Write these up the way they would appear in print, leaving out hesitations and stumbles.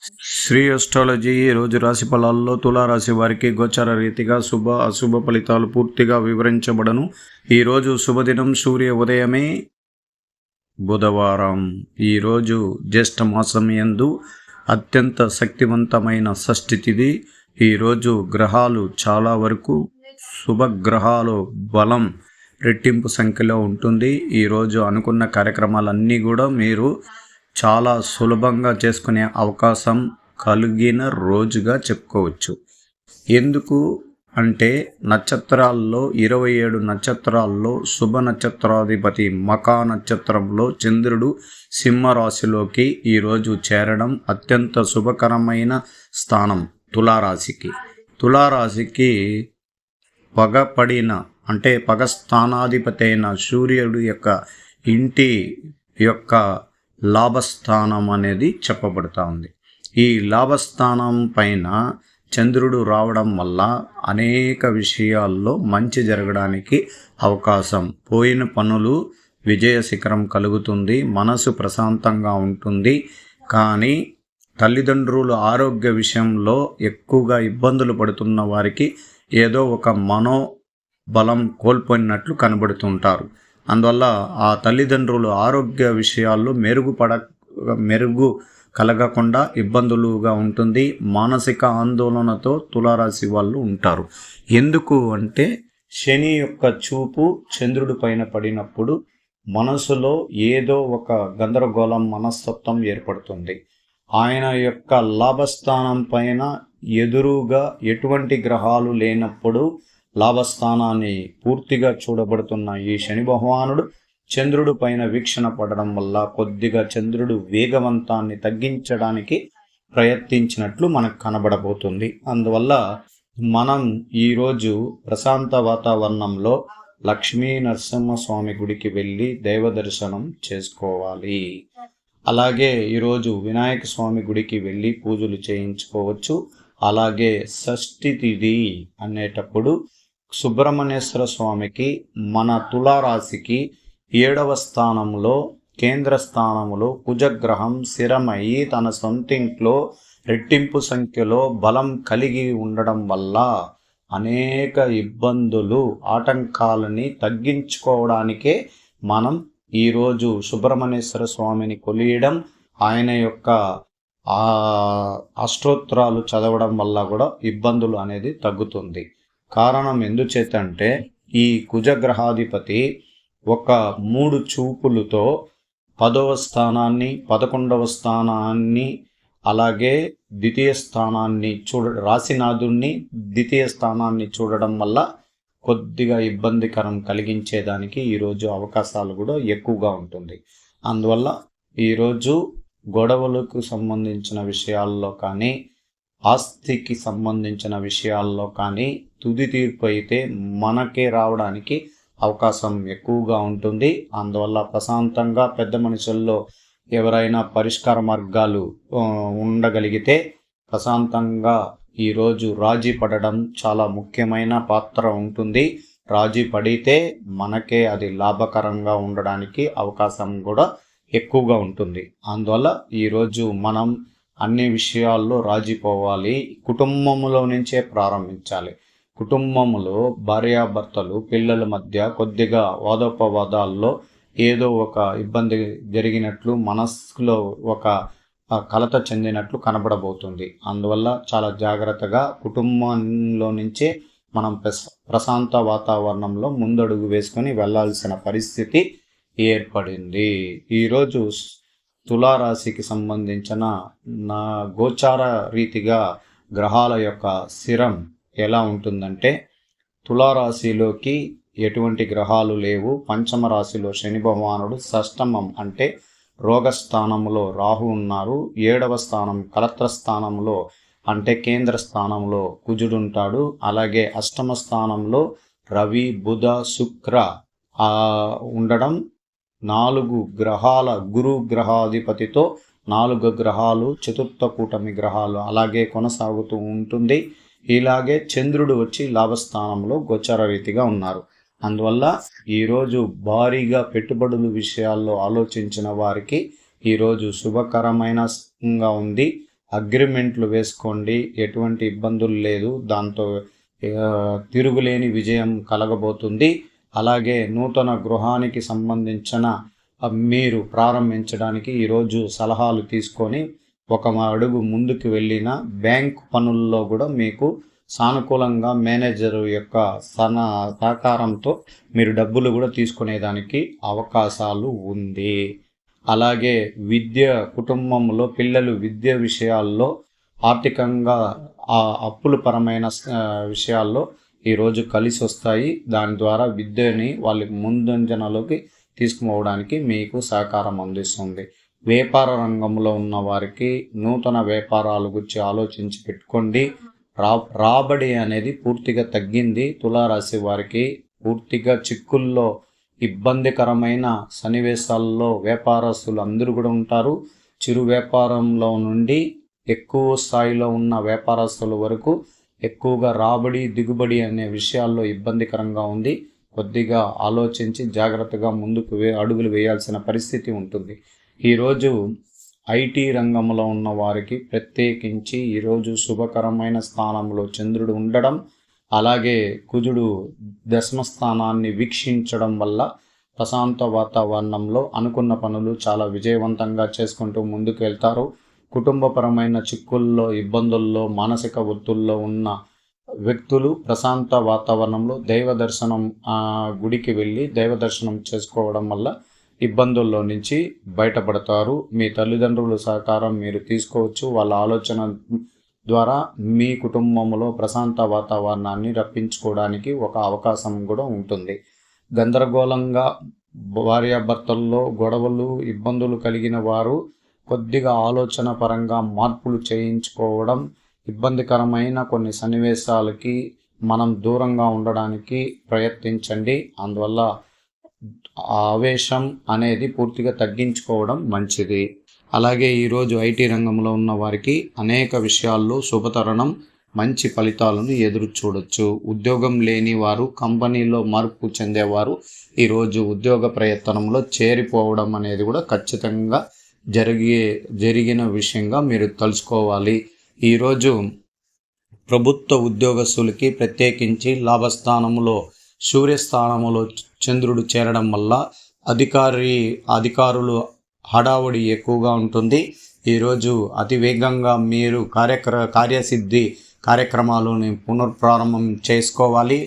Shri astrology ఈ రోజు రాశి ఫలాల్లో తులారాశి వారికి గోచార రీతిగా శుభ అశుభ ఫలితాలు పూర్తిగా వివరించబడను. ఈరోజు శుభదినం సూర్య ఉదయమే బుధవారం. ఈరోజు జ్యేష్ఠ మాసం యందు అత్యంత శక్తివంతమైన షష్ఠి తిథి. ఈరోజు గ్రహాలు చాలా వరకు శుభగ్రహాలు బలం రెట్టింపు సంఖ్యలో ఉంటుంది. ఈరోజు అనుకున్న కార్యక్రమాలన్నీ కూడా మీరు చాలా సులభంగా చేసుకునే అవకాశం కలిగిన రోజుగా చెప్పుకోవచ్చు. ఎందుకు అంటే నక్షత్రాల్లో 27 నక్షత్రాల్లో శుభ నక్షత్రాధిపతి మకా నక్షత్రంలో చంద్రుడు సింహరాశిలోకి ఈరోజు చేరడం అత్యంత శుభకరమైన స్థానం తులారాశికి. తులారాశికి పగపడిన అంటే పగ స్థానాధిపతి అయిన సూర్యుడు యొక్క ఇంటి యొక్క లాభస్థానం అనేది చెప్పబడుతూ ఉంది. ఈ లాభస్థానం పైన చంద్రుడు రావడం వల్ల అనేక విషయాల్లో మంచి జరగడానికి అవకాశం, పోయిన పనులు విజయ శిఖరం కలుగుతుంది, మనసు ప్రశాంతంగా ఉంటుంది. కానీ తల్లిదండ్రుల ఆరోగ్య విషయంలో ఎక్కువగా ఇబ్బందులు పడుతున్న వారికి ఏదో ఒక మనోబలం కోల్పోయినట్లు కనబడుతుంటారు. అందువల్ల ఆ తల్లిదండ్రులు ఆరోగ్య విషయాల్లో మెరుగు కలగకుండా ఇబ్బందులుగా ఉంటుంది. మానసిక ఆందోళనతో తులారాశి వాళ్ళు ఉంటారు. ఎందుకు అంటే శని యొక్క చూపు చంద్రుడి పైన పడినప్పుడు మనసులో ఏదో ఒక గందరగోళం మనస్తత్వం ఏర్పడుతుంది. ఆయన యొక్క లాభస్థానం పైన ఎదురుగా ఎటువంటి గ్రహాలు లేనప్పుడు లాభస్థానాన్ని పూర్తిగా చూడబడుతున్న ఈ శని భగవానుడు చంద్రుడు పైన వీక్షణ పడడం వల్ల కొద్దిగా చంద్రుడు వేగవంతాన్ని తగ్గించడానికి ప్రయత్నించినట్లు మనకు కనబడబోతుంది. అందువల్ల మనం ఈరోజు ప్రశాంత వాతావరణంలో లక్ష్మీ నరసింహస్వామి గుడికి వెళ్ళి దైవ దర్శనం చేసుకోవాలి. అలాగే ఈరోజు వినాయక స్వామి గుడికి వెళ్ళి పూజలు చేయించుకోవచ్చు. అలాగే షష్ఠి తిథి అనేటప్పుడు సుబ్రహ్మణ్యేశ్వర స్వామికి మన తులారాశికి 7వ స్థానంలో కేంద్ర స్థానంలో కుజగ్రహం స్థిరమయ్యి తన సొంతింట్లో రెట్టింపు సంఖ్యలో బలం కలిగి ఉండడం వల్ల అనేక ఇబ్బందులు ఆటంకాలని తగ్గించుకోవడానికే మనం ఈరోజు సుబ్రహ్మణ్యేశ్వర స్వామిని కొలియడం, ఆయన యొక్క అష్టోత్తరాలు చదవడం వల్ల కూడా ఇబ్బందులు అనేది తగ్గుతుంది. కారణం ఎందుచేతంటే ఈ కుజగ్రహాధిపతి ఒక 3 చూపులతో 10వ స్థానాన్ని 11వ స్థానాన్ని అలాగే ద్వితీయ స్థానాన్ని రాశినాథుణ్ణి ద్వితీయ స్థానాన్ని చూడడం వల్ల కొద్దిగా ఇబ్బందికరం కలిగించేదానికి ఈరోజు అవకాశాలు కూడా ఎక్కువగా ఉంటుంది. అందువల్ల ఈరోజు గొడవలకు సంబంధించిన విషయాల్లో కానీ ఆస్తికి సంబంధించిన విషయాల్లో కానీ తుది తీర్పు అయితే మనకే రావడానికి అవకాశం ఎక్కువగా ఉంటుంది. అందువల్ల ప్రశాంతంగా పెద్ద మనుషుల్లో ఎవరైనా పరిష్కార మార్గాలు ఉండగలిగితే ప్రశాంతంగా ఈరోజు రాజీ పడడం చాలా ముఖ్యమైన పాత్ర ఉంటుంది. రాజీ పడితే మనకే అది లాభకరంగా ఉండడానికి అవకాశం కూడా ఎక్కువగా ఉంటుంది. అందువల్ల ఈరోజు మనం అన్ని విషయాల్లో రాజీపోవాలి. కుటుంబంలో నుంచే ప్రారంభించాలి. కుటుంబంలో భార్యాభర్తలు పిల్లల మధ్య కొద్దిగా వాదోపవాదాల్లో ఏదో ఒక ఇబ్బంది జరిగినట్లు మనస్సులో ఒక కలత చెందినట్లు కనబడబోతుంది. అందువల్ల చాలా జాగ్రత్తగా కుటుంబంలో నుంచే మనం ప్రశాంత వాతావరణంలో ముందడుగు వేసుకొని వెళ్ళాల్సిన పరిస్థితి ఏర్పడింది. ఈరోజు తులారాశికి సంబంధించిన నా గోచార రీతిగా గ్రహాల యొక్క స్థిరం ఎలా ఉంటుందంటే తులారాశిలోకి ఎటువంటి గ్రహాలు లేవు. పంచమ రాశిలో శని భగవానుడు, షష్టమం అంటే రోగస్థానంలో రాహు ఉన్నారు, 7వ స్థానం కలత్ర స్థానంలో అంటే కేంద్ర స్థానంలో కుజుడుంటాడు. అలాగే అష్టమ స్థానంలో రవి బుధ శుక్ర ఉండడం 4 గ్రహాల గురు గ్రహాధిపతితో 4 గ్రహాలు చతుర్థ కూటమి గ్రహాలు అలాగే కొనసాగుతూ ఉంటుంది. ఇలాగే చంద్రుడు వచ్చి లాభస్థానంలో గోచార రీతిగా ఉన్నారు. అందువల్ల ఈరోజు భారీగా పెట్టుబడుల విషయాల్లో ఆలోచించిన వారికి ఈరోజు శుభకరమైనగా ఉంది. అగ్రిమెంట్లు వేసుకోండి. ఎటువంటి ఇబ్బందులు లేదు. దాంతో తిరుగులేని విజయం కలగబోతుంది. అలాగే నూతన గృహానికి సంబంధించిన మీరు ప్రారంభించడానికి ఈరోజు సలహాలు తీసుకొని ఒక అడుగు ముందుకు వెళ్ళిన బ్యాంక్ పనుల్లో కూడా మీకు సానుకూలంగా మేనేజర్ యొక్క సహకారంతో మీరు డబ్బులు కూడా తీసుకునేదానికి అవకాశాలు ఉంది. అలాగే కుటుంబంలో పిల్లలు విద్య విషయాల్లో ఆర్థికంగా అప్పుల పరమైన విషయాల్లో ఈరోజు కలిసి వస్తాయి. దాని ద్వారా విద్యని వాళ్ళకి ముందంజనలోకి తీసుకుపోవడానికి మీకు సహకారం అందిస్తుంది. వ్యాపార రంగంలో ఉన్న వారికి నూతన వ్యాపారాల గురించి ఆలోచించి పెట్టుకోండి. రాబడి అనేది పూర్తిగా తగ్గింది. తులారాశి వారికి పూర్తిగా చిక్కుల్లో ఇబ్బందికరమైన సన్నివేశాల్లో వ్యాపారస్తులు అందరూ కూడా ఉంటారు. చిరు వ్యాపారంలో నుండి ఎక్కువ స్థాయిలో ఉన్న వ్యాపారస్తుల వరకు ఎక్కువగా రాబడి దిగుబడి అనే విషయాల్లో ఇబ్బందికరంగా ఉంది. కొద్దిగా ఆలోచించి జాగ్రత్తగా ముందుకు అడుగులు వేయాల్సిన పరిస్థితి ఉంటుంది. ఈరోజు ఐటీ రంగంలో ఉన్న వారికి ప్రత్యేకించి ఈరోజు శుభకరమైన స్థానంలో చంద్రుడు ఉండడం, అలాగే కుజుడు దశమ స్థానాన్ని వీక్షించడం వల్ల ప్రశాంత వాతావరణంలో అనుకున్న పనులు చాలా విజయవంతంగా చేసుకుంటూ ముందుకు వెళ్తారు. కుటుంబపరమైన చిక్కుల్లో, ఇబ్బందుల్లో, మానసిక ఒత్తుల్లో ఉన్న వ్యక్తులు ప్రశాంత వాతావరణంలో దైవ దర్శనం గుడికి వెళ్ళి దైవ దర్శనం చేసుకోవడం వల్ల ఇబ్బందుల్లో నుంచి బయటపడతారు. మీ తల్లిదండ్రుల సహకారం మీరు తీసుకోవచ్చు. వాళ్ళ ఆలోచన ద్వారా మీ కుటుంబంలో ప్రశాంత వాతావరణాన్ని రప్పించుకోవడానికి ఒక అవకాశం కూడా ఉంటుంది. గందరగోళంగా భార్యాభర్తల్లో గొడవలు, ఇబ్బందులు కలిగిన వారు కొద్దిగా ఆలోచన పరంగా మార్పులు చేయించుకోవడం, ఇబ్బందికరమైన కొన్ని సన్నివేశాలకి మనం దూరంగా ఉండడానికి ప్రయత్నించండి. అందువల్ల ఆవేశం అనేది పూర్తిగా తగ్గించుకోవడం మంచిది. అలాగే ఈరోజు ఐటీ రంగంలో ఉన్న వారికి అనేక విషయాల్లో శుభతరుణం, మంచి ఫలితాలను ఎదురు చూడొచ్చు. ఉద్యోగం లేని వారు, కంపెనీలో మార్పు చెందేవారు ఈరోజు ఉద్యోగ ప్రయత్నంలో చేరిపోవడం అనేది కూడా ఖచ్చితంగా జరిగిన విషయంగా మీరు తెలుసుకోవాలి. ఈరోజు ప్రభుత్వ ఉద్యోగస్తులకి ప్రత్యేకించి లాభస్థానంలో సూర్యస్థానంలో చంద్రుడు చేరడం వల్ల అధికారులు హడావుడి ఎక్కువగా ఉంటుంది. ఈరోజు అతి వేగంగా మీరు కార్యసిద్ధి కార్యక్రమాలను పునఃప్రారంభం చేసుకోవాలి.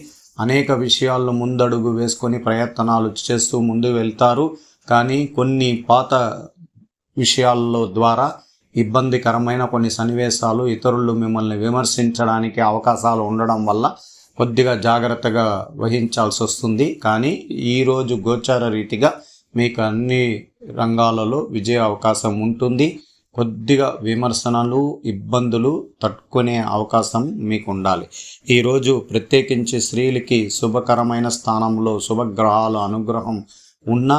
అనేక విషయాల్లో ముందడుగు వేసుకొని ప్రయత్నాలు చేస్తూ ముందు వెళ్తారు. కానీ కొన్ని పాత విషయాల్లో ద్వారా ఇబ్బందికరమైన కొన్ని సన్నివేశాలు, ఇతరులు మిమ్మల్ని విమర్శించడానికి అవకాశాలు ఉండడం వల్ల కొద్దిగా జాగ్రత్తగా వహించాల్సి వస్తుంది. కానీ ఈరోజు గోచార రీతిగా మీకు అన్ని రంగాలలో విజయ అవకాశం ఉంటుంది. కొద్దిగా విమర్శనలు, ఇబ్బందులు తట్టుకునే అవకాశం మీకు ఉండాలి. ఈరోజు ప్రత్యేకించి స్త్రీలకి శుభకరమైన స్థానంలో శుభగ్రహాల అనుగ్రహం ఉన్న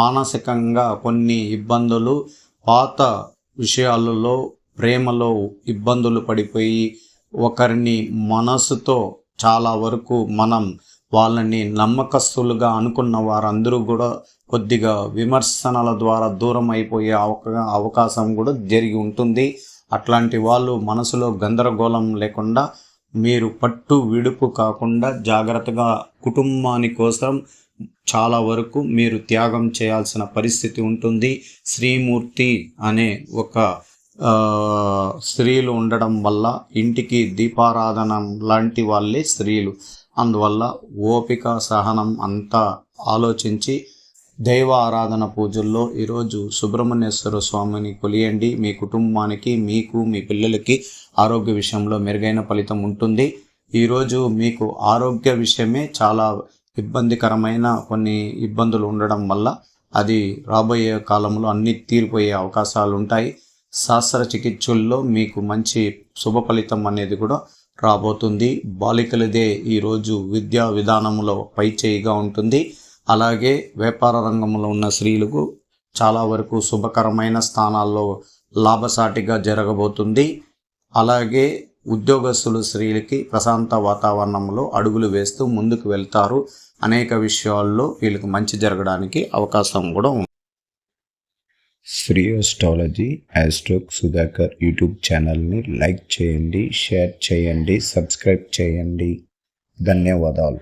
మానసికంగా కొన్ని ఇబ్బందులు, పాత విషయాలలో ప్రేమలో ఇబ్బందులు పడిపోయి ఒకరిని మనసుతో చాలా వరకు మనం వాళ్ళని నమ్మకస్తులుగా అనుకున్న వారందరూ కూడా కొద్దిగా విమర్శనల ద్వారా దూరం అయిపోయే అవకాశం కూడా జరిగి ఉంటుంది. అట్లాంటి వాళ్ళు మనసులో గందరగోళం లేకుండా మీరు పట్టు విడుపు కాకుండా జాగ్రత్తగా కుటుంబాని కోసం చాలా వరకు మీరు త్యాగం చేయాల్సిన పరిస్థితి ఉంటుంది. శ్రీమూర్తి అనే ఒక స్త్రీలు ఉండడం వల్ల ఇంటికి దీపారాధన లాంటి వాళ్ళే స్త్రీలు. అందువల్ల ఓపిక, సహనం అంతా ఆలోచించి దైవ ఆరాధన పూజల్లో ఈరోజు సుబ్రహ్మణ్యేశ్వర స్వామిని కొలియండి. మీ కుటుంబానికి, మీకు, మీ పిల్లలకి ఆరోగ్య విషయంలో మెరుగైన ఫలితం ఉంటుంది. ఈరోజు మీకు ఆరోగ్య విషయమే చాలా ఇబ్బందికరమైన కొన్ని ఇబ్బందులు ఉండడం వల్ల అది రాబోయే కాలంలో అన్ని తీరిపోయే అవకాశాలు ఉంటాయి. శస్త్రచికిత్సల్లో మీకు మంచి శుభ ఫలితం అనేది కూడా రాబోతుంది. బాలికలదే ఈరోజు విద్యా విధానంలో పైచేయిగా ఉంటుంది. అలాగే వ్యాపార రంగంలో ఉన్న స్త్రీలకు చాలా వరకు శుభకరమైన స్థానాల్లో లాభసాటిగా జరగబోతుంది. అలాగే ఉద్యోగస్తులు స్త్రీలకి ప్రశాంత వాతావరణంలో అడుగులు వేస్తూ ముందుకు వెళ్తారు. అనేక విషయాల్లో వీళ్ళకి మంచి జరగడానికి అవకాశం కూడా ఉంది. శ్రీ అస్ట్రాలజీ ఆస్ట్రోక్ సుధాకర్ యూట్యూబ్ ఛానల్ని లైక్ చేయండి, షేర్ చేయండి, సబ్స్క్రైబ్ చేయండి. ధన్యవాదాలు.